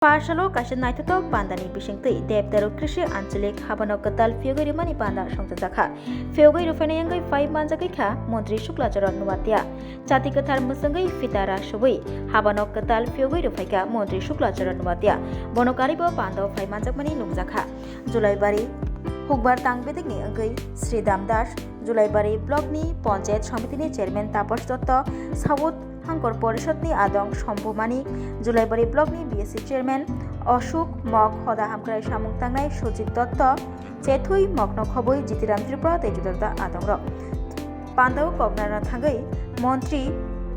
Parsalo kasin naitatok pandani bisingtui Devdaru Krishi Anchalik Habano Katal Fiogari Mani Panda Songtaka Fiogari Rufaneyangai 5 Manjakika Montri Shuklacharan Nuatia Chati Katar Musangai Fitara Shui Habano Katal Fiogari Rufaika Montri Shuklacharan Nuatia Bonokaribo Pando 5 Manjakmani Lungzaka Julai Bari Hukbar Tangbedigni Angai Sri Damdas Julai Bari Blogni Ponchayat Samitini Chairman Tapas Dotto Sawut Hangkor Porishadni Adong Shambhumani Julaibari Blogni BSC Chairman Ashok Mok Hoda Hamkrai Samung Tangnai Sujit Dotto Chethui Mokno Khoboi Jitiram Tripura Tejudata Adongrok Pandau Kognara Thangai Montri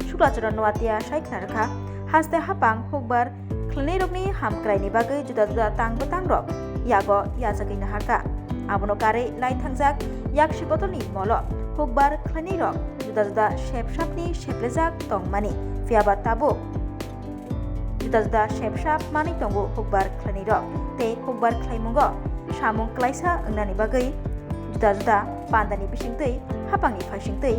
Shuklacharan Nuatia Shaikhnarkha Haste Hapang Hukbar Khlenirokni Hamkrai ni bagai juda-juda tangbo-tangrok Yago Yasagai Naharka Abono Kare Lai Thangjak Yakshi Botolni Molo Hukbar Khlenirok juda-juda shep-shapni sheplejak tongmani fiaba tabo juda-juda shep-shap mani tongo hukbar khlenirok tei hukbar khlaimungo samung klaisa ungnani bagai juda-juda pandani bisingtui hapangni phaisingtui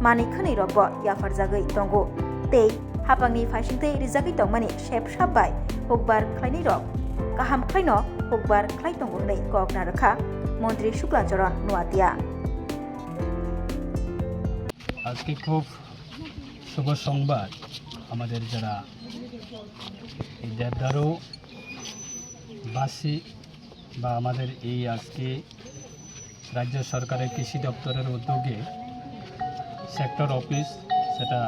mani khneirok bo yafarjagai tongo tei hapangni phaisingtui rijagai tongmani shep-shap bai hukbar khlainirok kaham khlaino hukbar khlai tongo nei kokna rakha মন্ত্রী শুক্লাচরণ নোয়াতিয়া আজকে খুব শুভ সংবাদ আমাদের যারা এই দেবদারু বাসী বা আমাদের এই আজকে রাজ্য সরকারের কৃষি দপ্তরের উদ্যোগে সেক্টর অফিস সেটা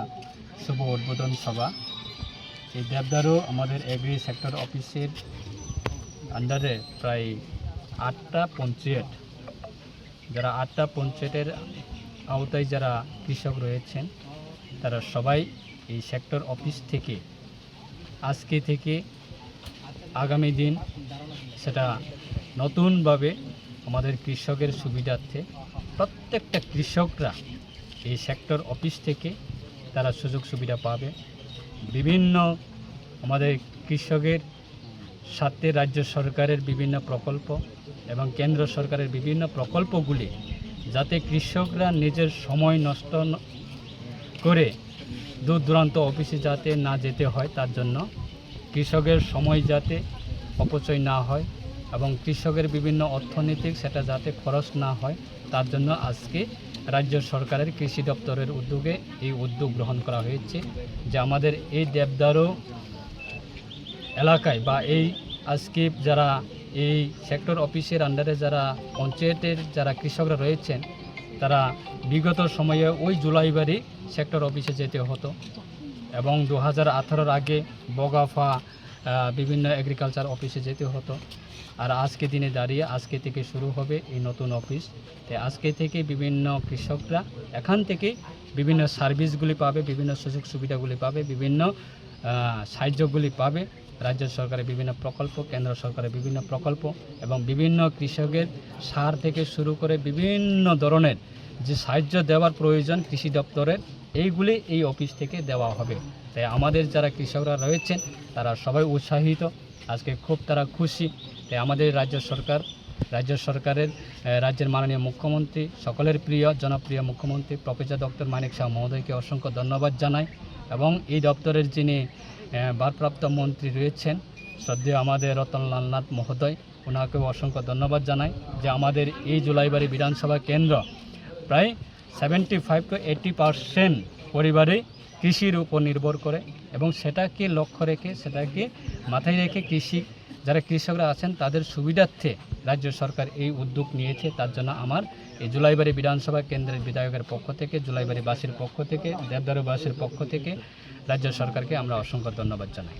শুভ উদ্বোধন সভা এই দেবদারু আমাদের এগ্রি সেক্টর অফিসের আন্ডারে প্রায় 8টা পঞ্চায়েত যারা 8টা পঞ্চায়েতের আওতায় যারা কৃষক রয়েছেন তারা সবাই এই সেক্টর অফিস থেকে আজকে থেকে আগামী দিন সেটা নতুনভাবে আমাদের কৃষকের সুবিধার্থে প্রত্যেকটা কৃষকরা এই সেক্টর অফিস থেকে তারা সুযোগ সুবিধা পাবে বিভিন্ন আমাদের কৃষকের সাথে রাজ্য সরকারের বিভিন্ন প্রকল্প এবং কেন্দ্র সরকারের বিভিন্ন প্রকল্পগুলি যাতে কৃষকরা নিজের সময় নষ্ট করে দূর দূরান্ত অফিসে যাতে না যেতে হয় তার জন্য কৃষকের সময় যাতে অপচয় না হয় এবং কৃষকের বিভিন্ন অর্থনৈতিক সেটা যাতে খরচ না হয় তার জন্য আজকে রাজ্য সরকারের কৃষি দপ্তরের উদ্যোগে এই উদ্যোগ গ্রহণ করা হয়েছে যে আমাদের এই দেবদারু এলাকায় বা এই আজকে যারা এই সেক্টর অফিসের আন্ডারে যারা পঞ্চায়েতের যারা কৃষকরা রয়েছেন তারা বিগত সময়ে ওই জুলাইবাড়ি সেক্টর অফিসে যেতে হতো এবং 2018-র আগে বগাফা বিভিন্ন এগ্রিকালচার অফিসে যেতে হতো আর আজকে দিনে দাঁড়িয়ে আজকে থেকে শুরু হবে এই নতুন অফিস তাই আজকে থেকে বিভিন্ন কৃষকরা এখান থেকে বিভিন্ন সার্ভিসগুলি পাবে বিভিন্ন সুযোগ সুবিধাগুলি পাবে বিভিন্ন সাহায্যগুলি পাবে রাজ্য সরকারের বিভিন্ন প্রকল্প কেন্দ্র সরকারের বিভিন্ন প্রকল্প এবং বিভিন্ন কৃষকের সার থেকে শুরু করে বিভিন্ন ধরনের যে সাহায্য দেওয়ার প্রয়োজন কৃষি দপ্তরের এইগুলি এই অফিস থেকে দেওয়া হবে তাই আমাদের যারা কৃষকরা রয়েছেন তারা সবাই উৎসাহিত আজকে খুব তারা খুশি তাই আমাদের রাজ্য সরকারের রাজ্যের মাননীয় মুখ্যমন্ত্রী সকলের প্রিয় জনপ্রিয় মুখ্যমন্ত্রী প্রফেসর ডক্টর মানিক সাহা মহোদয়কে অসংখ্য ধন্যবাদ জানাই এবং এই দপ্তরের যিনি ভারপ্রাপ্ত মন্ত্রী রয়েছেন শ্রদ্ধেয় আমাদের রতনলাল নাথ মহোদয় ওনাকেও অসংখ্য ধন্যবাদ জানাই যে আমাদের এই জুলাইবাড়ি বিধানসভা কেন্দ্র প্রায় 75 to 80% পরিবারে কৃষির উপর নির্ভর করে এবং সেটাকে লক্ষ্য রেখে সেটাকে মাথায় রেখে যারা কৃষকরা আছেন তাদের সুবিধার্থে রাজ্য সরকার এই উদ্যোগ নিয়েছে তার জন্য আমার এই জুলাইবাড়ি বিধানসভা কেন্দ্রের বিধায়কের পক্ষ থেকে জুলাইবাড়িবাসীর পক্ষ থেকে দেবদারুবাসীর পক্ষ থেকে রাজ্য সরকারকে আমরা অসংখ্য ধন্যবাদ জানাই।